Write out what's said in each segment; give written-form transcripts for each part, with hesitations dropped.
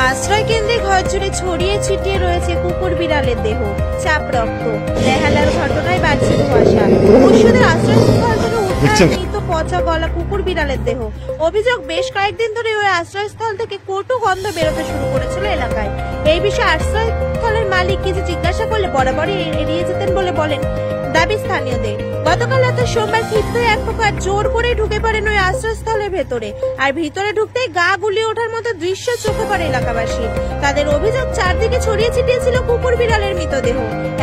আশ্রয় কেন্দ্রে ঘর জুড়ে ছড়িয়ে ছিটিয়ে রয়েছে কুকুর বিড়ালের দেহ, চাপ রক্ত। বেহালার ঘটনায় বাড়ছে ধোঁয়াশা। পশুদের আশ্রয়স্থল থেকে উদ্ধার মৃত পচা গলা কুকুর বিড়ালের দেহ। অভিযোগ, বেশ কয়েকদিন ধরে ওই আশ্রয়স্থল থেকে কটু গন্ধ বেরোতে শুরু করেছিল এলাকায়। এই বিষয়ে আশ্রয়স্থলের মালিক কিছু জিজ্ঞাসা করলে বরাবরই এড়িয়ে যেতেন বলে বলেন দাবি স্থানীয়দের। গতকাল রাতে সোমবার ক্ষিপ্ত এক প্রকার জোর করে ঢুকে পড়েন ওই আশ্রয়স্থলের ভেতরে। আর ভিতরে ঢুকতেই গা গুলিয়ে ওঠার মতো দৃশ্য চোখে পড়ে এলাকাবাসী। তাদের অভিযোগ, চারদিকে ছড়িয়ে ছিটিয়ে ছিল কুকুর বিড়ালের মৃতদেহ।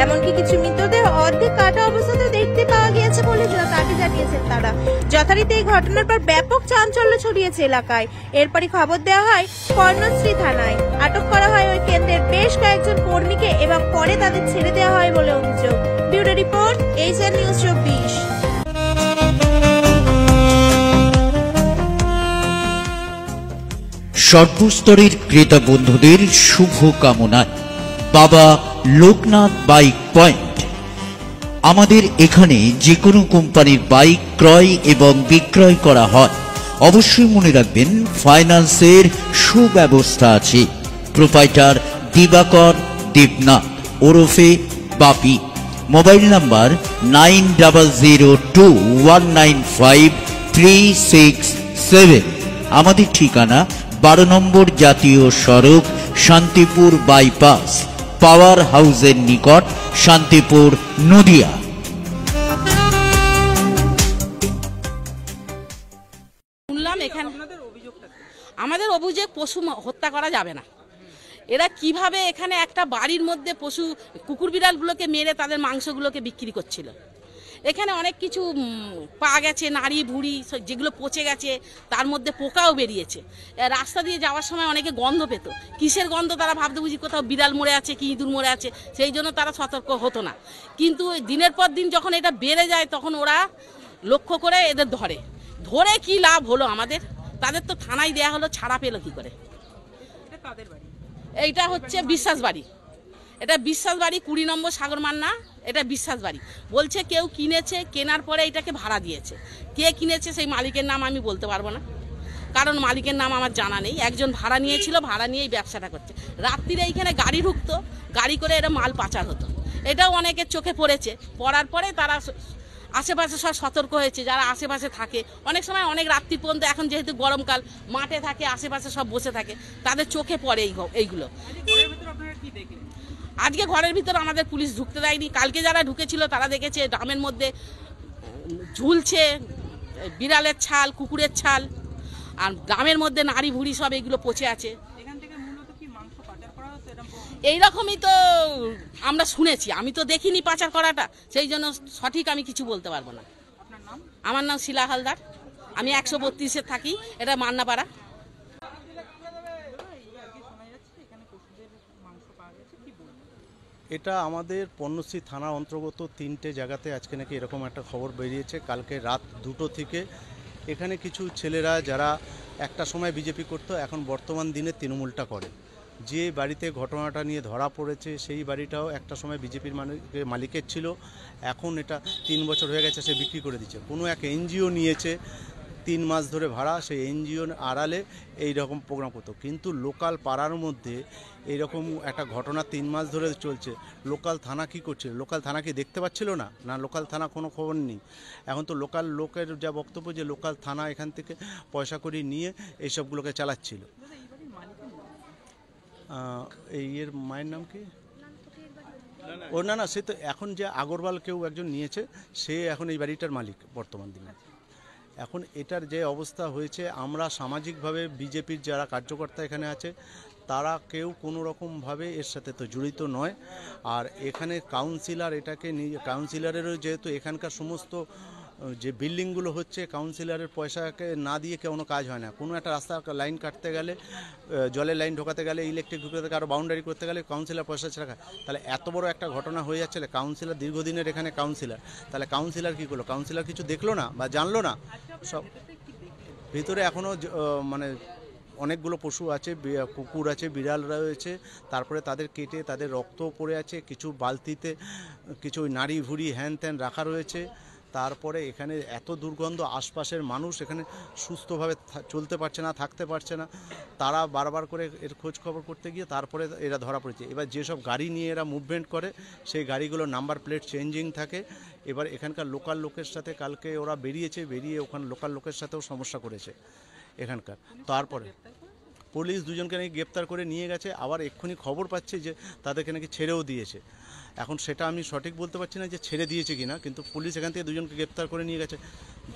এমনকি কিছু মৃতদেহ অর্ধেক কাটা অবস্থাতে দেখতে পাওয়া গিয়েছে বলে দাবি জানিয়েছেন তারা। যথারীতি এই ঘটনার পর ব্যাপক চাঞ্চল্য ছড়িয়েছে এলাকায়। এরপরই খবর দেওয়া হয় কর্ণশ্রী থানায়। আটক করা হয় ওই কেন্দ্রের বেশ কয়েকজন কর্মীকে এবং পরে তাদের ছেড়ে দেওয়া হয় বলে অভিযোগ। Bureau report, HN news 24। সর্বস্তরের ক্রেতা বন্ধুদের শুভ কামনায় বাবা লোকনাথ বাইক পয়েন্ট। আমাদের এখানে যে কোনো কোম্পানির বাইক ক্রয় এবং বিক্রয় করা হয়। অবশ্যই মনে রাখবেন, ফাইন্যান্সের সুব্যবস্থা আছে। প্রোপাইটার দিবাকর দেবনাথ ওরফে বাপি। Mobile number 9002195367। আমাদের ঠিকানা 12 নম্বর জাতীয় সড়ক, শান্তিপুর বাইপাস, পাওয়ার হাউসের নিকট, শান্তিপুর, নদিয়া। শুনলাম এখানে আমাদের অভিযোগ পশু হত্যা করা যাবে না। এরা কিভাবে এখানে একটা বাড়ির মধ্যে পশু কুকুর বিড়ালগুলোকে মেরে তাদের মাংসগুলোকে বিক্রি করছিল। এখানে অনেক কিছু পাওয়া গেছে, নাড়ি ভুড়ি যেগুলো পচে গেছে, তার মধ্যে পোকাও বেরিয়েছে। রাস্তা দিয়ে যাওয়ার সময় অনেকে গন্ধ পেত। কিসের গন্ধ তারা ভাবতে বুঝি কোথাও বিড়াল মরে আছে কি ইঁদুর মরে আছে, সেই জন্য তারা সতর্ক হতো না। কিন্তু দিনের পর দিন যখন এটা বেড়ে যায় তখন ওরা লক্ষ্য করে এদের ধরে কি লাভ হলো আমাদের? তাদের তো থানায় দেয়া হলো, ছাড়া পেলো কি করে? এইটা হচ্ছে বিশ্বাস বাড়ি। এটা বিশ্বাস বাড়ি 20 নম্বর সাগর মান্না। এটা বিশ্বাস বাড়ি বলছে কেউ কিনেছে, কেনার পরে এটাকে ভাড়া দিয়েছে। কে কিনেছে সেই মালিকের নাম আমি বলতে পারবো না, কারণ মালিকের নাম আমার জানা নেই। একজন ভাড়া নিয়েছিল, ভাড়া নিয়ে এই ব্যবসাটা করছে। রাত্রিরে এইখানে গাড়ি ঢুকতো, গাড়ি করে এটা মাল পাচার হতো। এটাও অনেকের চোখে পড়েছে। পড়ার পরে তারা আশেপাশে সব সতর্ক হয়েছে, যারা আশেপাশে থাকে। অনেক সময় অনেক রাত্রি পর্যন্ত, এখন যেহেতু গরমকাল, মাঠে থাকে, আশেপাশে সব বসে থাকে, তাদের চোখে পড়ে এইগুলো। আজকে ঘরের ভিতর আমাদের পুলিশ ঢুকতে দেয়নি। কালকে যারা ঢুকেছিল তারা দেখেছে ড্রামের মধ্যে ঝুলছে বিড়ালের ছাল, কুকুরের ছাল, আর ড্রামের মধ্যে নাড়ি ভুড়ি সব এগুলো পচে আছে। এইরকমই তো আমরা শুনেছি, আমি তো দেখিনি পাচার করাটা, সেই জন্য সঠিক আমি কিছু বলতে পারবো না। আমার নাম শিলা হালদার, আমি 132-এ থাকি, এটা মান্নাপাড়া। এটা আমাদের পণ্যশ্রী থানার অন্তর্গত 3টে জায়গাতে আজকে নাকি এরকম একটা খবর বেরিয়েছে। কালকে রাত 2টো থেকে এখানে কিছু ছেলেরা যারা একটা সময় বিজেপি করতো, এখন বর্তমান দিনে তৃণমূলটা করে, যে বাড়িতে ঘটনাটা নিয়ে ধরা পড়েছে সেই বাড়িটাও একটা সময় বিজেপির মালিকের ছিল। এখন এটা 3 বছর হয়ে গেছে, সে বিক্রি করে দিচ্ছে। কোনো এক এনজিও নিয়েছে 3 মাস ধরে ভাড়া, সেই এনজিওর আড়ালে এই রকম প্রোগ্রাম করতো। কিন্তু লোকাল পাড়ার মধ্যে এইরকম একটা ঘটনা 3 মাস ধরে চলছে। লোকাল থানা কি করছে? লোকাল থানা কি দেখতে পাচ্ছিল না? না, লোকাল থানা কোনো খবর নেই। এখন তো লোকাল লোকের যা বক্তব্য যে লোকাল থানা এখান থেকে পয়সা করে নিয়ে এইসবগুলোকে চালাচ্ছিল। এই এর মায়ের নাম কি? ও না, সে তো এখন যে আগরওয়াল কেউ একজন নিয়েছে, সে এখন এই বাড়িটার মালিক বর্তমান দিনে। এখন এটার যে অবস্থা হয়েছে, আমরা সামাজিকভাবে বিজেপির যারা কার্যকর্তা এখানে আছে তারা কেউ কোনো রকমভাবে এর সাথে তো জড়িত নয়। আর এখানে কাউন্সিলর এটাকে কাউন্সিলরেরও যেহেতু এখানকার সমস্ত যে বিল্ডিংগুলো হচ্ছে, কাউন্সিলরের পয়সাকে না দিয়ে কোনো কাজ হয় না। কোনো একটা রাস্তার লাইন কাটতে গেলে, জলের লাইন ঢোকাতে গেলে, ইলেকট্রিক ঢুকাতে গেলে, আরও বাউন্ডারি করতে গেলে কাউন্সিলর পয়সা ছাড়া। তাহলে এত বড় একটা ঘটনা হয়ে যাচ্ছে, কাউন্সিলর দীর্ঘদিনের এখানে কাউন্সিলর, তাহলে কাউন্সিলর কী করলো? কাউন্সিলর কিছু দেখলো না বা জানলো না? সব ভিতরে এখনও মানে অনেকগুলো পশু আছে, কুকুর আছে, বিড়াল রয়েছে, তারপরে তাদের কেটে তাদের রক্ত পড়ে আছে, কিছু বালতিতে কিছু নাড়ি ভুড়ি হ্যান ত্যান রাখা রয়েছে। তারপরে এখানে এত দুর্গন্ধ, আশপাশের মানুষ এখানে সুস্থভাবে চলতে পারছে না, থাকতে পারছে না। তারা বারবার করে এর খোঁজ খবর করতে গিয়ে তারপরে এরা ধরা পড়েছে। এবার যেসব গাড়ি নিয়ে এরা মুভমেন্ট করে সেই গাড়িগুলোর নাম্বার প্লেট চেঞ্জিং থাকে। এবার এখানকার লোকাল লোকের সাথে কালকে ওরা বেরিয়ে ওখানে লোকাল লোকের সাথেও সমস্যা করেছে এখানকার। তারপরে পুলিশ দুজনকে নাকি গ্রেপ্তার করে নিয়ে গেছে, আবার এক্ষুনি খবর পাচ্ছি যে তাদেরকে নাকি ছেড়েও দিয়েছে। এখন সেটা আমি সঠিক বলতে পারছি না যে ছেড়ে দিয়েছে কিনা, কিন্তু পুলিশ এখান থেকে দুজনকে গ্রেপ্তার করে নিয়ে গেছে।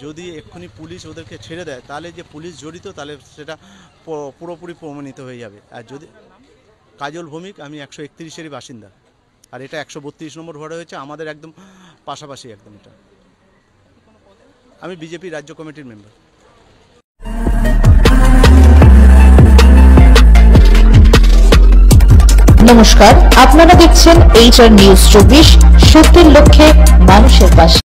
যদি এক্ষুনি পুলিশ ওদেরকে ছেড়ে দেয় তাহলে যে পুলিশ জড়িত তাহলে সেটা পুরোপুরি প্রমাণিত হয়ে যাবে। আর যদি কাজল ভৌমিক, আমি 131-এরই বাসিন্দা, আর এটা 132 নম্বর ওয়ার্ডে হয়েছে, আমাদের একদম পাশাপাশি একদম। এটা আমি বিজেপি রাজ্য কমিটির মেম্বার। নমস্কার, আপনারা দেখছেন HR নিউজ 24, সত্যের লক্ষ্যে মানুষের পাশে।